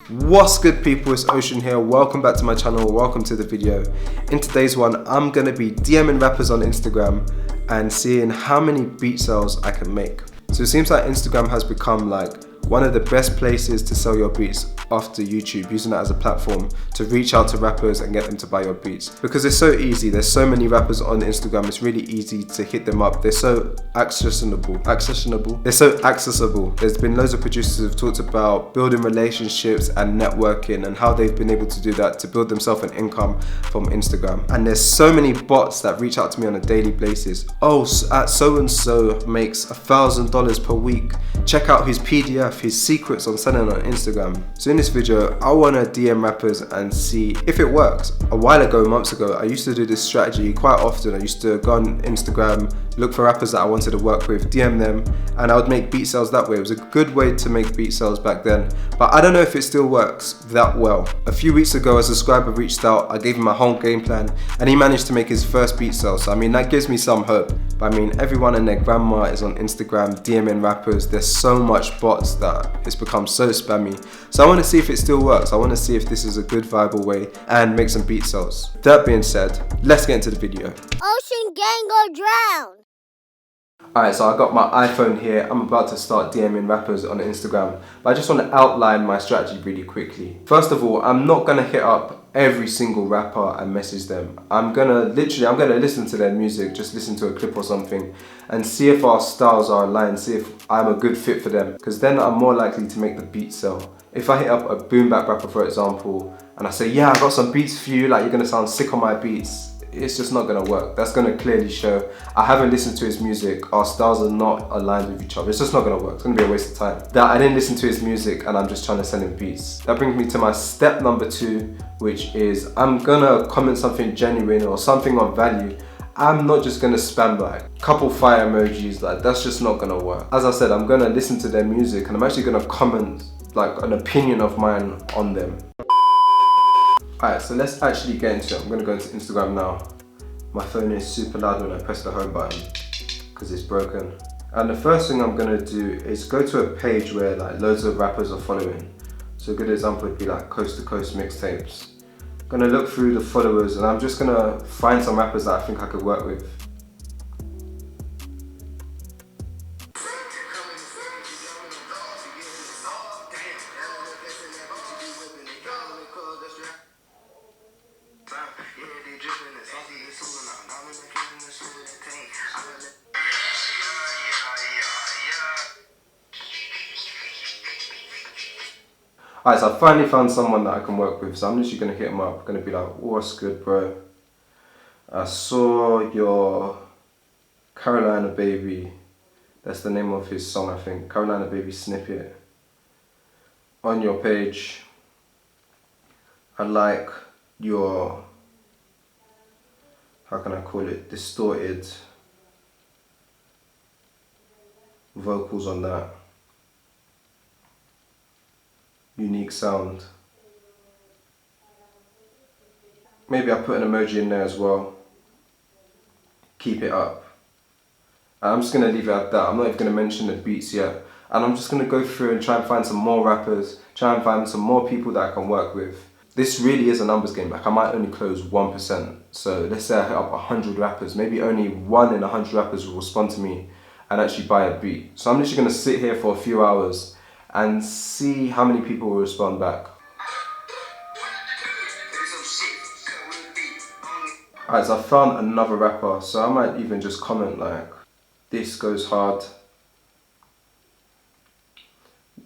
What's good people, it's Ocean here. Welcome back to my channel, welcome to the video. In today's one, I'm gonna be DMing rappers on Instagram and seeing how many beat sales I can make. So it seems like Instagram has become like one of the best places to sell your beats after YouTube, using that as a platform to reach out to rappers and get them to buy your beats. Because it's so easy, there's so many rappers on Instagram, it's really easy to hit them up. They're so accessible. They're so accessible. There's been loads of producers who've talked about building relationships and networking and how they've been able to do that to build themselves an income from Instagram. And there's so many bots that reach out to me on a daily basis. Oh, at so-and-so makes $1,000 per week. Check out his PDF, his secrets on selling on Instagram. So in this video, I want to DM rappers and see if it works. A while ago, months ago, I used to do this strategy quite often. I used to go on Instagram, look for rappers that I wanted to work with, DM them, and I would make beat sales that way. It was a good way to make beat sales back then, but I don't know if it still works that well. A few weeks ago, a subscriber reached out, I gave him my whole game plan, and he managed to make his first beat sale. So I mean, that gives me some hope. But I mean, everyone and their grandma is on Instagram DMing rappers. There's so much bots that it's become so spammy. So I want to see if it still works. I want to see if this is a good viable way and make some beat sales. That being said, let's get into the video. Ocean gang go drown. Alright, so I got my iPhone here. I'm about to start DMing rappers on Instagram, but I just want to outline my strategy really quickly. First of all, I'm not going to hit up every single rapper and message them. I'm gonna listen to their music, just listen to a clip or something, and see if our styles are aligned, see if I'm a good fit for them, because then I'm more likely to make the beat sell. If I hit up a boom bap rapper, for example, and I say, yeah, I got some beats for you, like you're gonna sound sick on my beats, it's just not gonna work. That's gonna clearly show I haven't listened to his music, our styles are not aligned with each other. It's just not gonna work. It's gonna be a waste of time. That I didn't listen to his music and I'm just trying to sell him beats. That brings me to my step number 2, which is I'm gonna comment something genuine or something of value. I'm not just gonna spam like a couple fire emojis, like that's just not gonna work. As I said, I'm gonna listen to their music and I'm actually gonna comment like an opinion of mine on them. Alright, so let's actually get into it. I'm going to go into Instagram now. My phone is super loud when I press the home button because it's broken. And the first thing I'm going to do is go to a page where like loads of rappers are following. So a good example would be like Coast to Coast mixtapes. I'm going to look through the followers and I'm just going to find some rappers that I think I could work with. Alright, so I finally found someone that I can work with, so I'm literally going to hit him up. I'm going to be like, what's good, bro? I saw your Carolina Baby, that's the name of his song, I think, Carolina Baby snippet, on your page. I like your, how can I call it, distorted vocals on that. Unique sound. Maybe I put an emoji in there as well. Keep it up. And I'm just going to leave it at that. I'm not even going to mention the beats yet. And I'm just going to go through and try and find some more rappers, try and find some more people that I can work with. This really is a numbers game. Like I might only close 1%. So let's say I hit up 100 rappers. Maybe only 1 in 100 rappers will respond to me and actually buy a beat. So I'm literally going to sit here for a few hours and see how many people will respond back. Alright, so I found another rapper, so I might even just comment like, this goes hard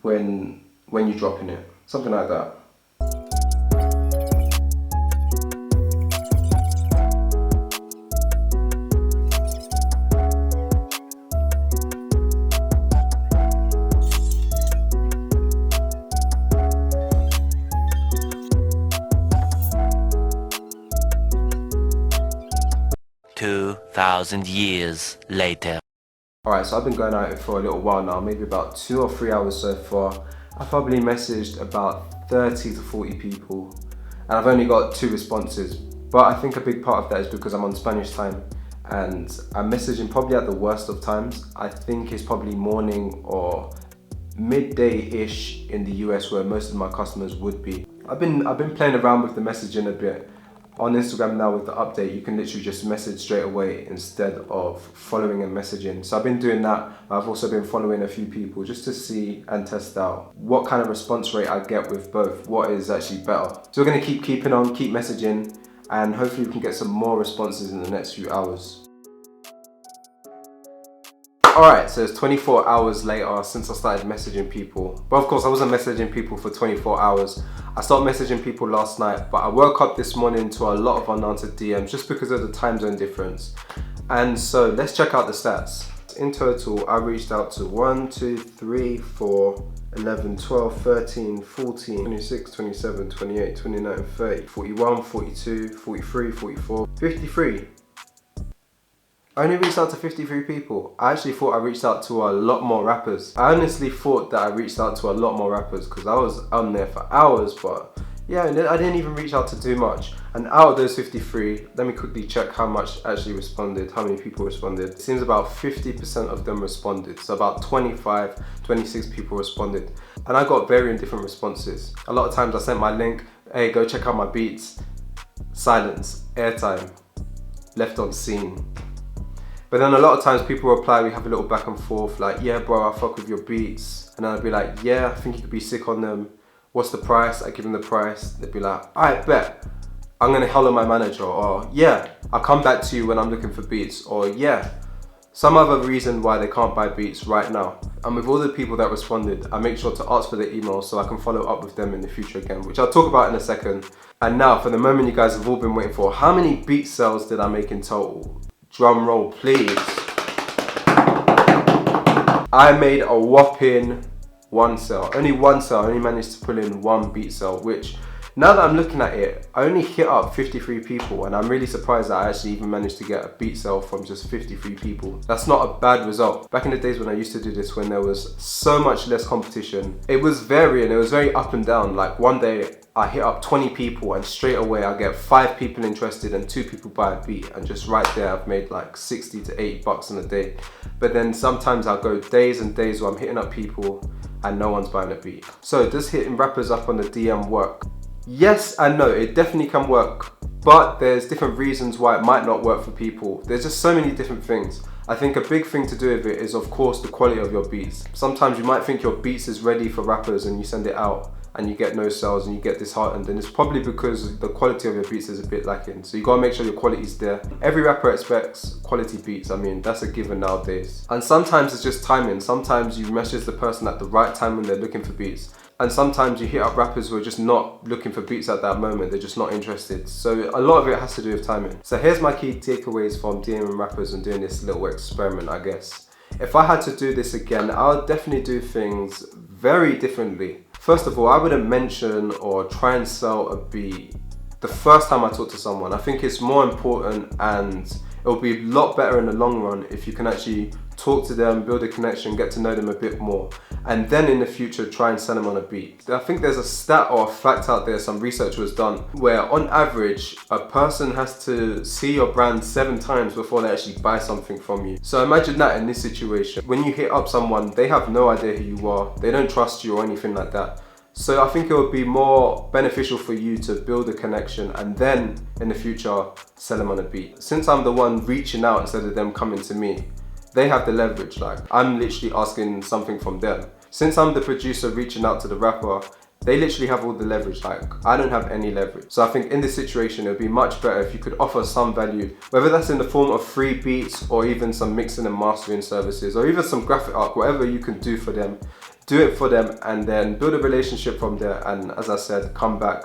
when you're dropping it. Something like that. "2,000 years later." Alright, so I've been going at it for a little while now, maybe about 2 or 3 hours so far. I've probably messaged about 30 to 40 people and I've only got 2 responses. But I think a big part of that is because I'm on Spanish time and I'm messaging probably at the worst of times. I think it's probably morning or midday-ish in the US where most of my customers would be. I've been playing around with the messaging a bit. On Instagram now with the update, you can literally just message straight away instead of following and messaging. So I've been doing that. I've also been following a few people just to see and test out what kind of response rate I get with both, what is actually better. So we're gonna keep messaging, and hopefully we can get some more responses in the next few hours. Alright, so it's 24 hours later since I started messaging people. But of course I wasn't messaging people for 24 hours. I started messaging people last night, but I woke up this morning to a lot of unanswered DMs just because of the time zone difference. And so let's check out the stats. In total, I reached out to 1, 2, 3, 4, 11, 12, 13, 14, 26, 27, 28, 29, 30, 41, 42, 43, 44, 53. I only reached out to 53 people. I actually thought I reached out to a lot more rappers. I honestly thought that I reached out to a lot more rappers because I was on there for hours, but yeah, I didn't even reach out to too much. And out of those 53, let me quickly check how much actually responded, how many people responded. It seems about 50% of them responded. So about 25, 26 people responded. And I got varying different responses. A lot of times I sent my link, hey, go check out my beats. Silence, airtime, left on scene. But then a lot of times people reply, we have a little back and forth, like, yeah bro, I fuck with your beats. And then I'd be like, yeah, I think you could be sick on them. What's the price? I give them the price. They'd be like, alright, bet. I'm gonna hello my manager. Or yeah, I'll come back to you when I'm looking for beats. Or yeah, some other reason why they can't buy beats right now. And with all the people that responded, I make sure to ask for their emails so I can follow up with them in the future again, which I'll talk about in a second. And now for the moment you guys have all been waiting for, how many beat sales did I make in total? Drum roll, please. I made a whopping 1 sale. Only 1 sale. I only managed to pull in 1 beat sale, which now that I'm looking at it, I only hit up 53 people, and I'm really surprised that I actually even managed to get a beat sale from just 53 people. That's not a bad result. Back in the days when I used to do this, when there was so much less competition, it was varying, it was very up and down. Like one day I hit up 20 people and straight away I get 5 people interested and 2 people buy a beat, and just right there I've made like 60 to 80 bucks in a day. But then sometimes I'll go days and days where I'm hitting up people and no one's buying a beat. So does hitting rappers up on the DM work? Yes and no, it definitely can work, but there's different reasons why it might not work for people. There's just so many different things. I think a big thing to do with it is of course the quality of your beats. Sometimes you might think your beats is ready for rappers and you send it out and you get no sales and you get disheartened, and it's probably because the quality of your beats is a bit lacking. So you gotta make sure your quality is there. Every rapper expects quality beats, I mean, that's a given nowadays. And sometimes it's just timing. Sometimes you message the person at the right time when they're looking for beats. And sometimes you hit up rappers who are just not looking for beats at that moment, they're just not interested. So a lot of it has to do with timing. So here's my key takeaways from DMing rappers and doing this little experiment, I guess. If I had to do this again, I would definitely do things very differently. First of all, I wouldn't mention or try and sell a beat the first time I talk to someone. I think it's more important, and it'll be a lot better in the long run if you can actually talk to them, build a connection, get to know them a bit more, and then in the future try and send them on a beat. I think there's a stat or a fact out there, some research was done, where on average a person has to see your brand 7 times before they actually buy something from you. So imagine that in this situation. When you hit up someone, they have no idea who you are, they don't trust you or anything like that. So I think it would be more beneficial for you to build a connection and then in the future sell them on a beat. Since I'm the one reaching out instead of them coming to me, they have the leverage. Like, I'm literally asking something from them. Since I'm the producer reaching out to the rapper, they literally have all the leverage. Like, I don't have any leverage. So I think in this situation, it would be much better if you could offer some value, whether that's in the form of free beats or even some mixing and mastering services or even some graphic art, whatever you can do for them, do it for them and then build a relationship from there. And as I said, come back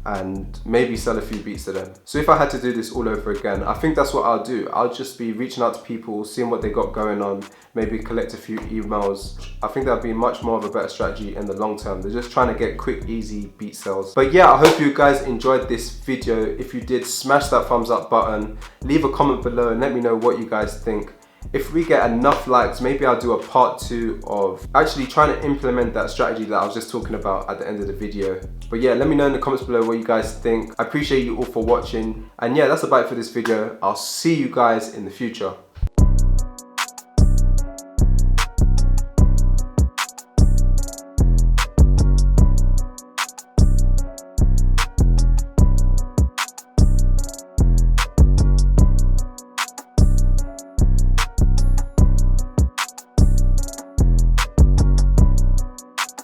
and maybe sell a few beats to them. So if I had to do this all over again, I think that's what I'll do. I'll just be reaching out to people, seeing what they got going on, maybe collect a few emails. I think that'd be much more of a better strategy in the long term. They're just trying to get quick, easy beat sales. But yeah, I hope you guys enjoyed this video. If you did, smash that thumbs up button, leave a comment below and let me know what you guys think. If we get enough likes, maybe I'll do a part 2 of actually trying to implement that strategy that I was just talking about at the end of the video. But yeah, let me know in the comments below what you guys think. I appreciate you all for watching. And yeah, that's about it for this video. I'll see you guys in the future.